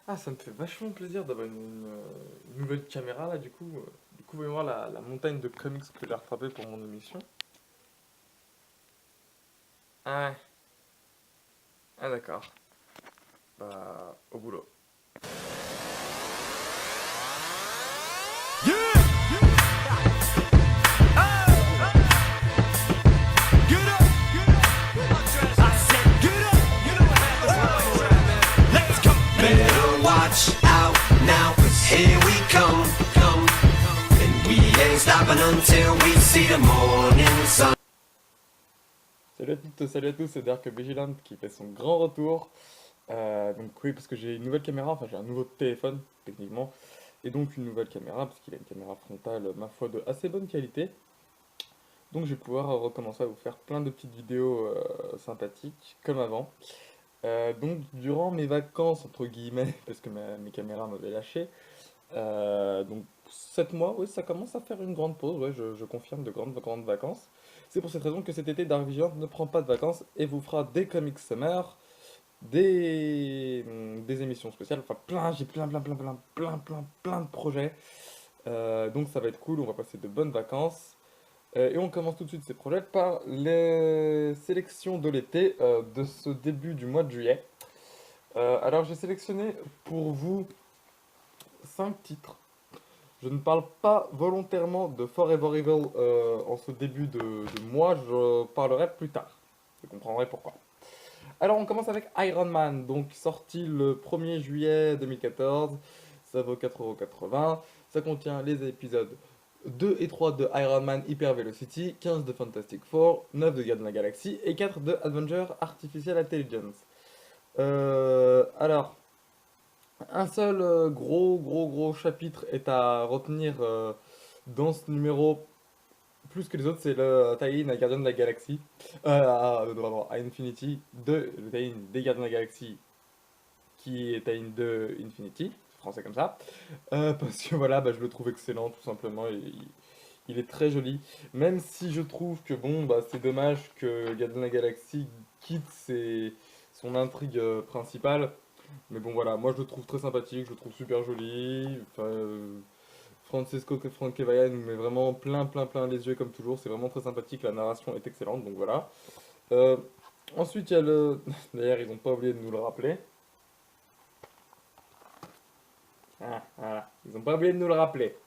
Ah, ça me fait vachement plaisir d'avoir une nouvelle caméra là, du coup. Du coup, voyons voir la montagne de comics que j'ai rattrapée pour mon émission. Ah, ouais. Ah, d'accord. Bah, au boulot. Better watch out now, 'cause here we come, and we ain't stopping until we see the morning sun. Salut à toutes, salut à tous, c'est Dark Vigilant qui fait son grand retour. Donc, oui, parce que j'ai une nouvelle caméra, enfin, j'ai un nouveau téléphone, techniquement. Et donc, une nouvelle caméra, parce qu'il a une caméra frontale, ma foi, de assez bonne qualité. Donc, je vais pouvoir recommencer à vous faire plein de petites vidéos sympathiques, comme avant. Donc durant mes vacances, entre guillemets, parce que mes caméras m'avaient lâché, donc 7 mois, oui, ça commence à faire une grande pause, ouais, je confirme de grandes vacances. C'est pour cette raison que cet été, Dark Vigilant ne prend pas de vacances et vous fera des comics summer, des émissions spéciales, enfin j'ai plein de projets. Donc ça va être cool, on va passer de bonnes vacances. Et on commence tout de suite ces projets par les sélections de l'été de ce début du mois de juillet. Alors j'ai sélectionné pour vous 5 titres. Je ne parle pas volontairement de Forever Evil en ce début de mois, je parlerai plus tard. Vous comprendrez pourquoi. Alors on commence avec Iron Man, donc sorti le 1er juillet 2014, ça vaut 4,80€. Ça contient les épisodes 2 et 3 de Iron Man Hyper Velocity, 15 de Fantastic Four, 9 de Gardiens de la Galaxie et 4 de Avenger Artificial Intelligence. Alors, un seul gros chapitre est à retenir dans ce numéro, plus que les autres, c'est le tie-in à Gardien de la Galaxie, à Infinity, le tie-in des Gardiens de la Galaxie, qui est tie-in de Infinity, c'est français comme ça, parce que voilà, bah, je le trouve excellent, tout simplement, il est très joli, même si je trouve que bon, bah, c'est dommage que Gardien de la Galaxie quitte son intrigue principale. Mais bon voilà, moi je le trouve très sympathique, je le trouve super joli. Enfin, Francesco Franquevalla nous met vraiment plein les yeux comme toujours. C'est vraiment très sympathique, la narration est excellente, donc voilà. Euh, Ensuite il y a le... D'ailleurs ils n'ont pas oublié de nous le rappeler. Ah, voilà, ils n'ont pas oublié de nous le rappeler.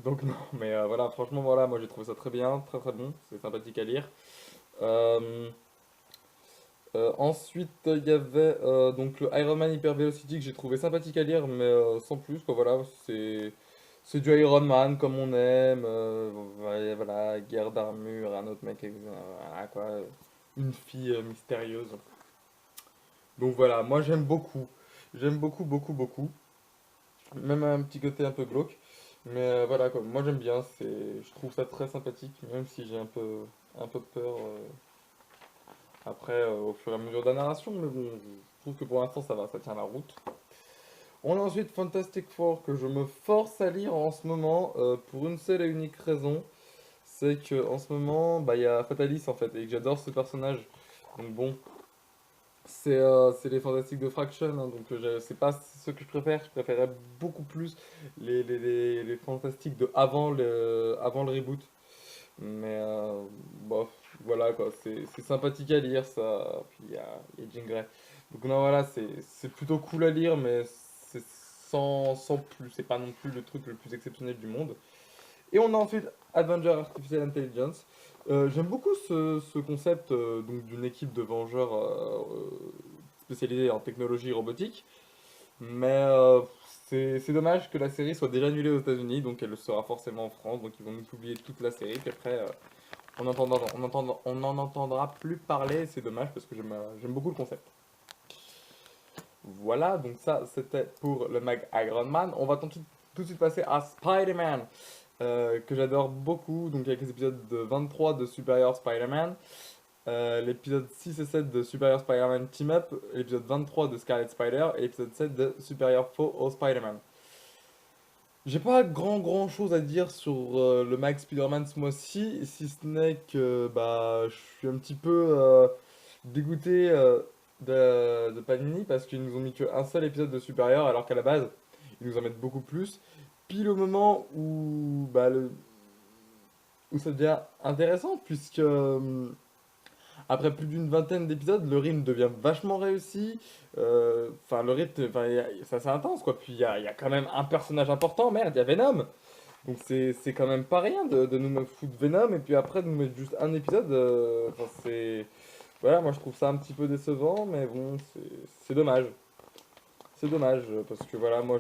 Donc non, mais voilà, franchement voilà, moi j'ai trouvé ça très bien, très bon, c'est sympathique à lire. Euh, Ensuite, il y avait donc le Iron Man Hyper Velocity que j'ai trouvé sympathique à lire, mais sans plus, quoi, voilà, c'est du Iron Man comme on aime, ouais, voilà, guerre d'armure, un autre mec, voilà, quoi, une fille mystérieuse. Donc voilà, moi j'aime beaucoup, même un petit côté un peu glauque, mais voilà, quoi, moi j'aime bien, je trouve ça très sympathique, même si j'ai un peu peur. Après, au fur et à mesure de la narration, mais bon, je trouve que pour l'instant ça va, ça tient la route. On a ensuite Fantastic Four que je me force à lire en ce moment pour une seule et unique raison, c'est que en ce moment, bah il y a Fatalis en fait et que j'adore ce personnage. Donc bon, c'est les Fantastiques de Fraction, hein, donc c'est pas ce que je préférais beaucoup plus les Fantastiques de avant le reboot. Mais bof, voilà quoi, c'est sympathique à lire ça. Puis il y a Jean Grey. Donc non, voilà, c'est plutôt cool à lire, mais c'est sans plus. C'est pas non plus le truc le plus exceptionnel du monde. Et on a ensuite Avenger Artificial Intelligence. J'aime beaucoup ce concept donc d'une équipe de vengeurs spécialisée en technologie robotique. Mais c'est dommage que la série soit déjà annulée aux États-Unis, donc elle le sera forcément en France. Donc ils vont nous publier toute la série. Puis après, on n'en entendra plus parler, c'est dommage parce que j'aime beaucoup le concept. Voilà, donc ça c'était pour le mag Iron Man. On va tout de suite passer à Spider-Man, que j'adore beaucoup, donc avec les épisodes de 23 de Superior Spider-Man, l'épisode 6 et 7 de Superior Spider-Man Team Up, l'épisode 23 de Scarlet Spider et l'épisode 7 de Superior Foe au Spider-Man. J'ai pas grand chose à dire sur le Max Spider-Man ce mois-ci, si ce n'est que bah, je suis un petit peu dégoûté. de Panini parce qu'ils nous ont mis qu'un seul épisode de Supérieur alors qu'à la base, ils nous en mettent beaucoup plus. Pile au moment où, où ça devient intéressant puisque après plus d'une vingtaine d'épisodes, le rythme devient vachement réussi. Enfin, le rythme, enfin, c'est assez intense quoi. Puis il y a quand même un personnage important, merde, il y a Venom. Donc c'est quand même pas rien de nous mettre foutre Venom et puis après de nous mettre juste un épisode. Enfin, c'est. Voilà, moi je trouve ça un petit peu décevant, mais bon, c'est dommage. C'est dommage parce que voilà, moi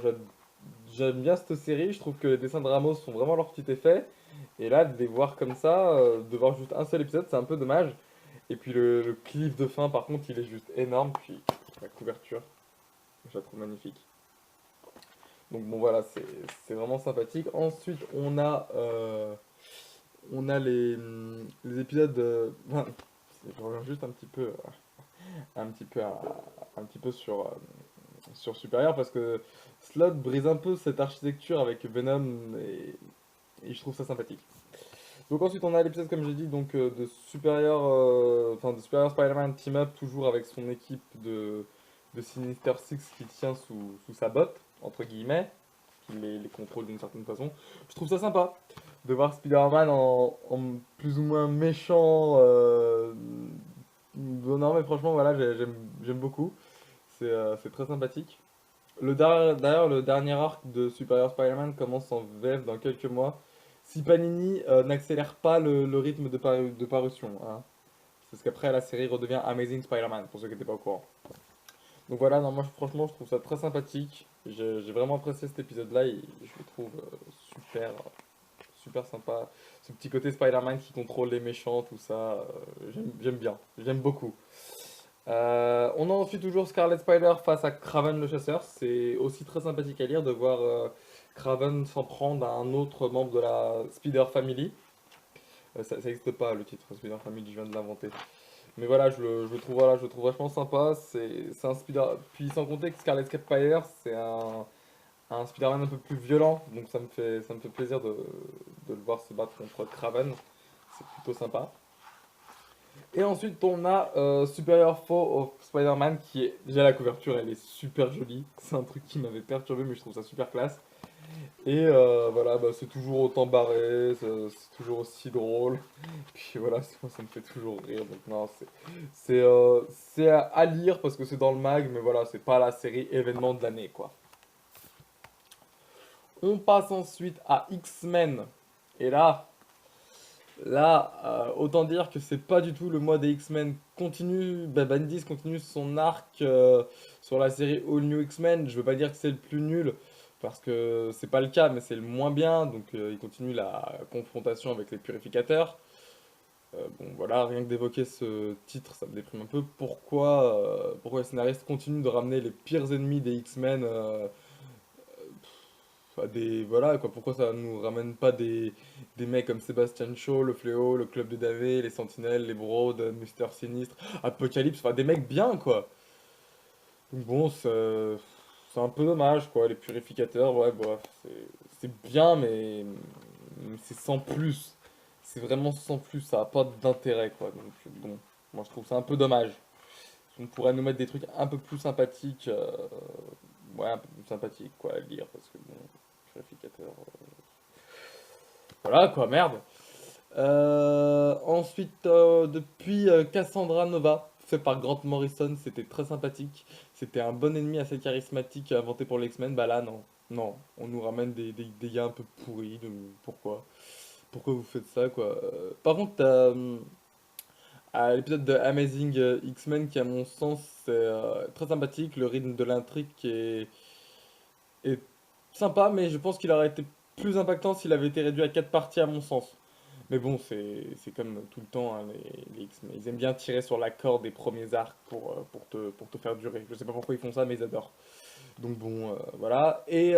j'aime bien cette série. Je trouve que les dessins de Ramos font vraiment leur petit effet. Et là, de les voir comme ça, de voir juste un seul épisode, c'est un peu dommage. Et puis le cliff de fin, par contre, il est juste énorme. Puis la couverture, je la trouve magnifique. Donc bon voilà, c'est vraiment sympathique. Ensuite, on a les épisodes. Enfin, je reviens juste un petit peu, un petit peu sur Superior parce que Slot brise un peu cette architecture avec Venom et je trouve ça sympathique. Donc ensuite on a l'épisode comme j'ai dit donc de Superior, enfin de Superior Spider-Man Team Up toujours avec son équipe de Sinister Six qui tient sous sa botte entre guillemets, qui les contrôle d'une certaine façon. Je trouve ça sympa de voir Spider-Man en plus ou moins méchant. Non mais franchement voilà j'aime beaucoup. C'est très sympathique. D'ailleurs, le dernier arc de Superior Spider-Man commence en VF dans quelques mois. Si Panini n'accélère pas le rythme de parution, hein. Parce qu'après la série redevient Amazing Spider-Man, pour ceux qui n'étaient pas au courant. Donc voilà, non, moi franchement je trouve ça très sympathique. J'ai vraiment apprécié cet épisode-là et je le trouve super sympa. Ce petit côté Spider-Man qui contrôle les méchants, tout ça, j'aime bien, j'aime beaucoup. On a ensuite toujours Scarlet Spider face à Kraven le chasseur. C'est aussi très sympathique à lire de voir Kraven s'en prendre à un autre membre de la Spider Family. Ça n'existe pas le titre Spider Family, je viens de l'inventer. Mais voilà, je le trouve, voilà, je le trouve vachement sympa. C'est un Spider. Puis sans compter que Scarlet Spider, c'est un Spider-Man un peu plus violent. Donc ça me fait plaisir de le voir se battre contre Kraven. C'est plutôt sympa. Et ensuite, on a Superior Foe of Spider-Man qui est. Déjà, la couverture, elle est super jolie. C'est un truc qui m'avait perturbé, mais je trouve ça super classe. Et voilà, bah, c'est toujours autant barré, c'est toujours aussi drôle. Puis voilà, moi, ça me fait toujours rire. Donc, non, c'est à lire parce que c'est dans le mag, mais voilà, c'est pas la série événement de l'année, quoi. On passe ensuite à X-Men. Et là, autant dire que c'est pas du tout le mois des X-Men. Bendis continue son arc sur la série All New X-Men. Je veux pas dire que c'est le plus nul, parce que c'est pas le cas, mais c'est le moins bien. Donc il continue la confrontation avec les purificateurs. Bon voilà, rien que d'évoquer ce titre, ça me déprime un peu. Pourquoi les scénaristes continuent de ramener les pires ennemis des X-Men voilà quoi, pourquoi ça nous ramène pas des mecs comme Sébastien Shaw, le Fléau, le Club de Davé, les Sentinelles, les Broad, Mister Sinistre, Apocalypse, enfin des mecs bien quoi. Donc bon, c'est un peu dommage quoi, les purificateurs, ouais bref, c'est bien mais c'est sans plus. C'est vraiment sans plus, ça a pas d'intérêt quoi. Donc bon, moi je trouve ça un peu dommage. On pourrait nous mettre des trucs un peu plus sympathiques, ouais un peu plus sympathiques quoi à lire parce que bon, purificateur. Voilà quoi, merde. Ensuite, depuis Cassandra Nova, fait par Grant Morrison, c'était très sympathique. C'était un bon ennemi assez charismatique inventé pour les X-Men. Bah là, non. Non, on nous ramène des gars un peu pourris. Pourquoi? Pourquoi vous faites ça, quoi? Par contre, à l'épisode de Amazing X-Men qui, à mon sens, c'est très sympathique. Le rythme de l'intrigue est sympa, mais je pense qu'il aurait été plus impactant s'il avait été réduit à 4 parties, à mon sens. Mais bon, c'est comme tout le temps, hein, les X-Men. Ils aiment bien tirer sur la corde des premiers arcs pour te faire durer. Je sais pas pourquoi ils font ça, mais ils adorent. Donc bon, voilà. Et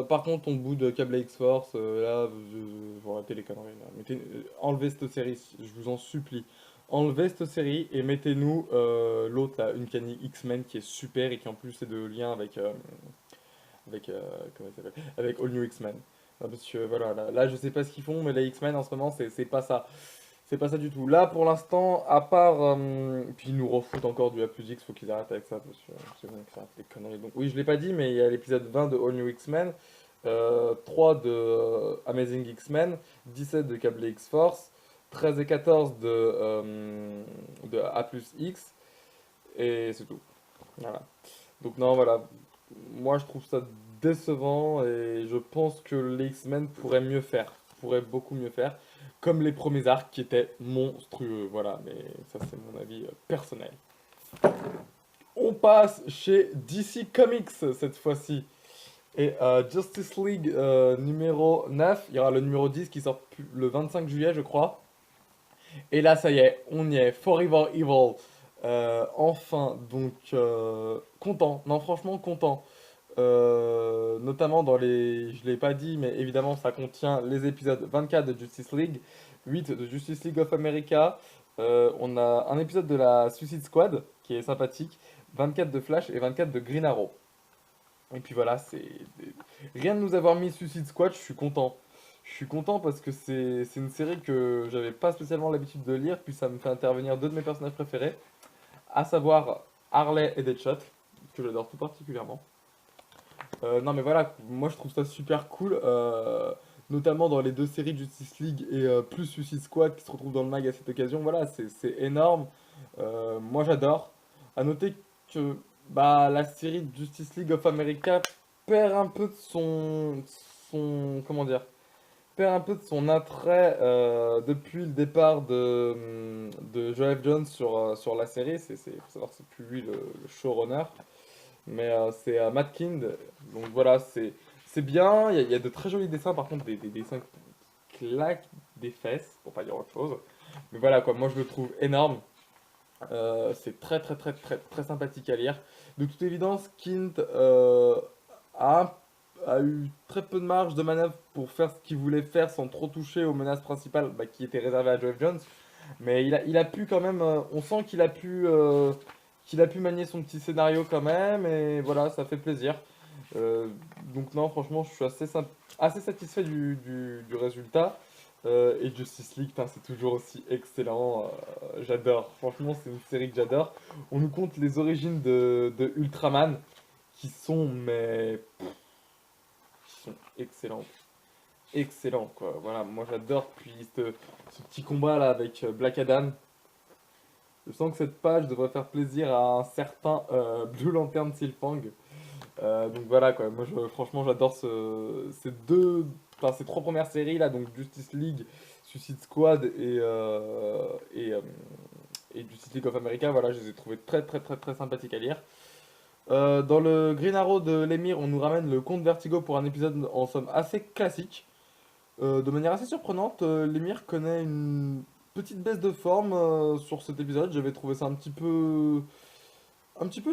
par contre, on bout de Cable X-Force, là, je vais arrêter les conneries. Là. Enlevez cette série, je vous en supplie. Enlevez cette série et mettez-nous l'autre, là, Uncanny X-Men, qui est super et qui en plus est de lien avec comment il s'appelle? Avec All New X-Men. Ah, parce que voilà, là je sais pas ce qu'ils font, mais les X-Men en ce moment c'est pas ça. C'est pas ça du tout. Là, pour l'instant, à part. Puis ils nous refoutent encore du A plus X, faut qu'ils arrêtent avec ça, parce que c'est bon, ça arrête les conneries. Donc, oui, je l'ai pas dit, mais il y a l'épisode 20 de All New X-Men, 3 de Amazing X-Men, 17 de Cable X-Force, 13 et 14 de A plus X, et c'est tout. Voilà. Donc, non, voilà. Moi, je trouve ça décevant, et je pense que les X-Men pourraient mieux faire. Pourraient beaucoup mieux faire. Comme les premiers arcs qui étaient monstrueux. Voilà, mais ça, c'est mon avis personnel. On passe chez DC Comics cette fois-ci. Et Justice League numéro 9, il y aura le numéro 10 qui sort le 25 juillet, je crois. Et là, ça y est, on y est. Forever Evil. Enfin, donc content. Non, franchement, content. Notamment dans les. Je l'ai pas dit, mais évidemment, ça contient les épisodes 24 de Justice League, 8 de Justice League of America. On a un épisode de la Suicide Squad qui est sympathique, 24 de Flash et 24 de Green Arrow. Et puis voilà, rien de nous avoir mis Suicide Squad, je suis content. Je suis content parce que c'est une série que j'avais pas spécialement l'habitude de lire, puis ça me fait intervenir deux de mes personnages préférés, à savoir Harley et Deadshot, que j'adore tout particulièrement. Non mais voilà, moi je trouve ça super cool, notamment dans les deux séries Justice League et plus Suicide Squad qui se retrouvent dans le mag à cette occasion. Voilà, c'est énorme. Moi j'adore. À noter que bah, la série Justice League of America perd un peu de comment dire, perd un peu de son attrait depuis le départ de Geoff Johns sur la série. Faut savoir que c'est plus lui le showrunner. Mais c'est Matt Kind, donc voilà, c'est bien, il y a de très jolis dessins, par contre des dessins qui claquent des fesses, pour pas dire autre chose. Mais voilà quoi, moi je le trouve énorme. C'est très très très très très sympathique à lire. De toute évidence, Kind a, a eu très peu de marge de manœuvre pour faire ce qu'il voulait faire sans trop toucher aux menaces principales bah, qui étaient réservées à Geoff Johns. Mais il a pu quand même, on sent qu'il a pu manier son petit scénario quand même, et voilà, ça fait plaisir. Euh, donc non, franchement, je suis assez satisfait du résultat. Et Justice League, putain, c'est toujours aussi excellent. J'adore. Franchement, c'est une série que j'adore. On nous conte les origines de Ultraman, qui sont, mais, qui sont excellentes. Excellent, quoi. Voilà, moi j'adore. Puis ce petit combat là avec Black Adam. Je sens que cette page devrait faire plaisir à un certain Blue Lantern Silfang. Donc voilà quoi, moi franchement j'adore ces trois premières séries là, donc Justice League, Suicide Squad et Justice League of America, voilà, je les ai trouvés très très très très sympathiques à lire. Dans le Green Arrow de l'émir, on nous ramène le Comte Vertigo pour un épisode en somme assez classique. De manière assez surprenante, l'émir connaît une petite baisse de forme sur cet épisode. J'avais trouvé ça un petit peu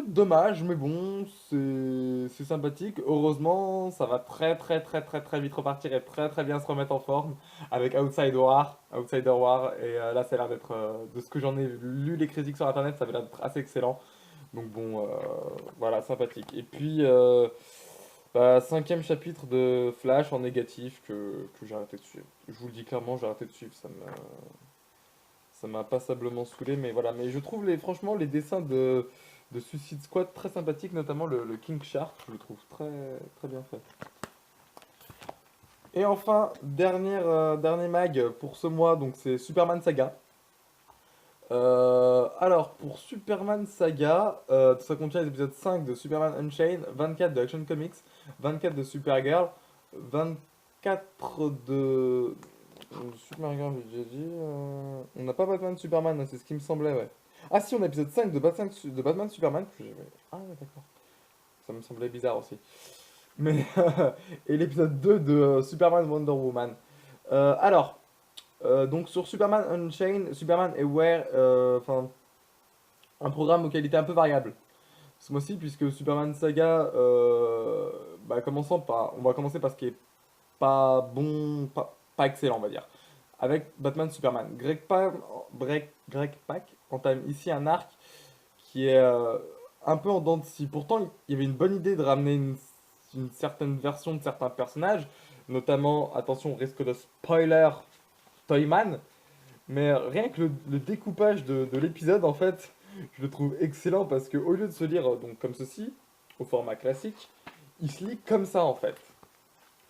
dommage, mais bon, c'est sympathique. Heureusement, ça va très très très très très vite repartir et très très bien se remettre en forme avec Outsider War. Et là, ça a l'air d'être, de ce que j'en ai lu les critiques sur internet, ça avait l'air d'être assez excellent. Donc bon, voilà, sympathique. Et puis, bah, cinquième chapitre de Flash en négatif que j'ai arrêté de suivre. Je vous le dis clairement, j'ai arrêté de suivre. Ça m'a passablement saoulé, mais voilà. Mais je trouve franchement les dessins de Suicide Squad très sympathiques, notamment le King Shark, je le trouve très, très bien fait. Et enfin, dernier mag pour ce mois, donc c'est Superman Saga. Alors, pour Superman Saga, ça contient les épisodes 5 de Superman Unchained, 24 de Action Comics, 24 de Supergirl, 24 de Supergirl, j'ai déjà dit. On n'a pas Batman Superman, hein, c'est ce qui me semblait, ouais. Ah si, on a l'épisode 5 de Batman Superman. Ah ouais, d'accord. Ça me semblait bizarre aussi. Mais et l'épisode 2 de Superman Wonder Woman. Alors, donc sur Superman Unchained, Superman est enfin, un programme aux qualités un peu variables ce mois-ci, puisque Superman Saga, bah, on va commencer par ce qui est pas bon, pas excellent, on va dire. Avec Batman Superman. Greg Pak entame ici un arc qui est un peu en dents de scie. Pourtant, il y avait une bonne idée de ramener une certaine version de certains personnages, notamment, attention, risque de spoiler, Toyman. Mais rien que le découpage de l'épisode, en fait, je le trouve excellent parce que au lieu de se lire donc comme ceci, au format classique, il se lit comme ça en fait.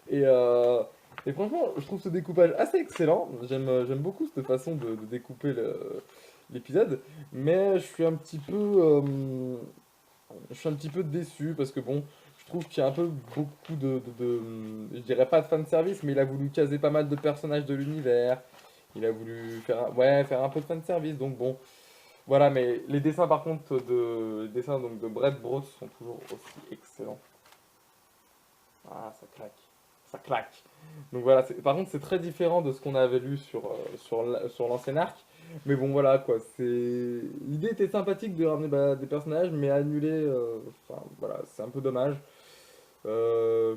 Et, euh, et franchement, je trouve ce découpage assez excellent. J'aime beaucoup cette façon de découper l'épisode, mais je suis un petit peu déçu parce que bon, je trouve qu'il y a un peu beaucoup je dirais pas de fanservice, mais il a voulu caser pas mal de personnages de l'univers. Il a voulu faire un peu de fanservice, donc bon, voilà, mais les dessins par contre les dessins donc de Brett Brooks sont toujours aussi excellents. Ah, ça claque. Ça claque. Donc voilà, par contre, c'est très différent de ce qu'on avait lu sur l'ancien arc. Mais bon, voilà quoi. L'idée était sympathique de ramener des personnages, mais annuler. Enfin, voilà, c'est un peu dommage. Euh,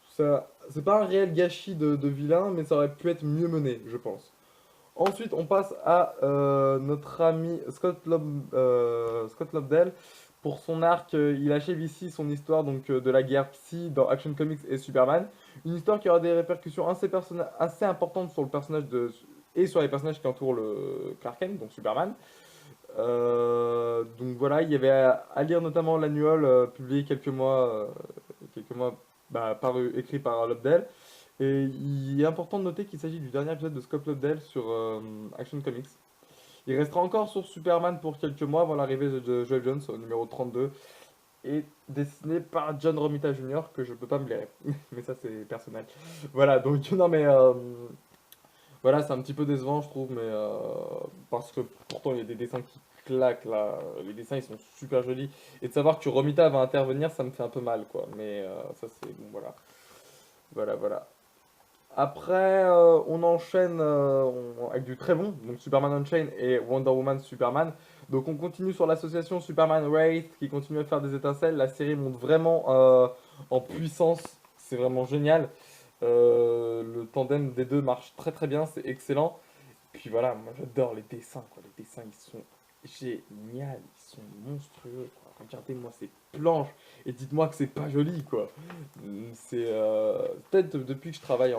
c'est pas un réel gâchis de vilain, mais ça aurait pu être mieux mené, je pense. Ensuite, on passe à notre ami Scott Lobdell. Pour son arc, il achève ici son histoire donc, de la guerre Psy dans Action Comics et Superman. Une histoire qui aura des répercussions assez importantes sur le personnage et sur les personnages qui entourent le Clark Kent, donc Superman. Donc voilà, il y avait à lire notamment l'annual publié quelques mois écrit par Lobdell. Et il est important de noter qu'il s'agit du dernier épisode de Scott Lobdell sur Action Comics. Il restera encore sur Superman pour quelques mois avant l'arrivée de Joel Jones au numéro 32 et dessiné par John Romita Jr. que je peux pas me blairer. Mais ça c'est personnel. Voilà, donc non mais voilà, c'est un petit peu décevant je trouve, mais parce que pourtant il y a des dessins qui claquent là. Les dessins ils sont super jolis. Et de savoir que Romita va intervenir, ça me fait un peu mal quoi. Mais ça c'est bon voilà. Voilà. Après, on enchaîne avec du très bon, donc Superman Unchained et Wonder Woman Superman. Donc on continue sur l'association Superman Wraith qui continue à faire des étincelles. La série monte vraiment en puissance, c'est vraiment génial. Le tandem des deux marche très très bien, c'est excellent. Puis voilà, moi j'adore les dessins, quoi. Les dessins ils sont géniaux, ils sont monstrueux, quoi. Regardez-moi ces planches et dites-moi que c'est pas joli, quoi. C'est peut-être depuis que je travaille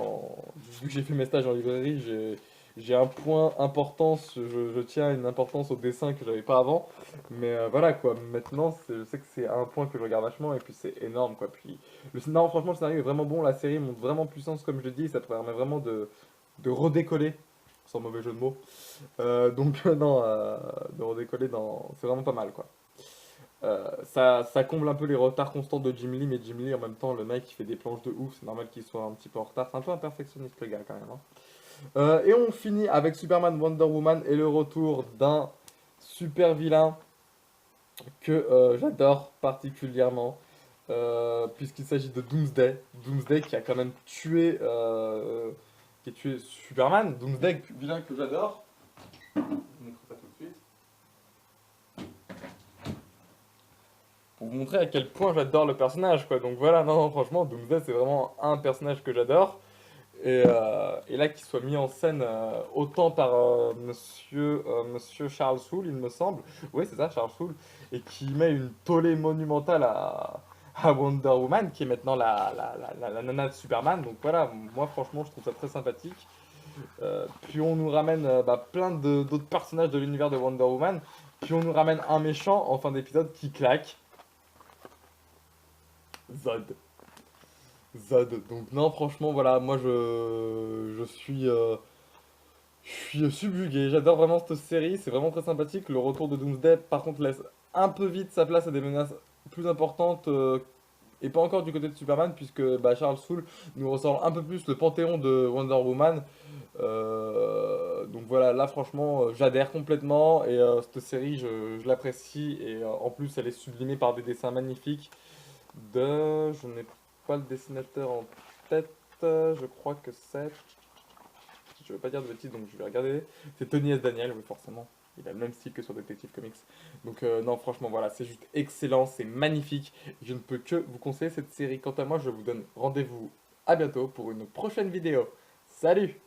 vu que j'ai fait mes stages en librairie, j'ai un point importance, je tiens une importance au dessin que j'avais pas avant. Mais voilà quoi, maintenant je sais que c'est un point que je regarde vachement et puis c'est énorme quoi. Puis non, franchement, le scénario est vraiment bon, la série monte vraiment en puissance comme je l'ai dit, ça te permet vraiment de redécoller, sans mauvais jeu de mots. Donc non, de redécoller c'est vraiment pas mal quoi. Ça comble un peu les retards constants de Jim Lee, mais Jim Lee en même temps, le mec il fait des planches de ouf, c'est normal qu'il soit un petit peu en retard. C'est un peu un perfectionniste le gars quand même, hein. Et on finit avec Superman Wonder Woman et le retour d'un super vilain que j'adore particulièrement, puisqu'il s'agit de Doomsday. Doomsday qui a tué Superman. Doomsday, vilain que j'adore. Je vous montre ça tout de suite. Pour vous montrer à quel point j'adore le personnage, quoi. Donc voilà, non, franchement, Doomsday, c'est vraiment un personnage que j'adore. Et là, qu'il soit mis en scène autant par monsieur Charles Soule, il me semble. Oui, c'est ça, Charles Soule. Et qui met une tollée monumentale à Wonder Woman, qui est maintenant la nana de Superman. Donc voilà, moi, franchement, je trouve ça très sympathique. Puis on nous ramène plein d'autres personnages de l'univers de Wonder Woman. Puis on nous ramène un méchant en fin d'épisode qui claque. Zod. Zod. Donc non, franchement, voilà, moi je suis subjugué. J'adore vraiment cette série, c'est vraiment très sympathique. Le retour de Doomsday, par contre, laisse un peu vite sa place à des menaces plus importantes. Et pas encore du côté de Superman, puisque Charles Soule nous ressort un peu plus le panthéon de Wonder Woman. Donc voilà, là franchement, j'adhère complètement. Et cette série, je l'apprécie. Et en plus, elle est sublimée par des dessins magnifiques. Je n'ai pas le dessinateur en tête, je crois que c'est. Je veux pas dire de bêtises, donc je vais regarder. C'est Tony S. Daniel, oui, forcément. Il a le même style que sur Detective Comics. Donc, non, franchement, voilà, c'est juste excellent, c'est magnifique. Je ne peux que vous conseiller cette série. Quant à moi, je vous donne rendez-vous à bientôt pour une prochaine vidéo. Salut!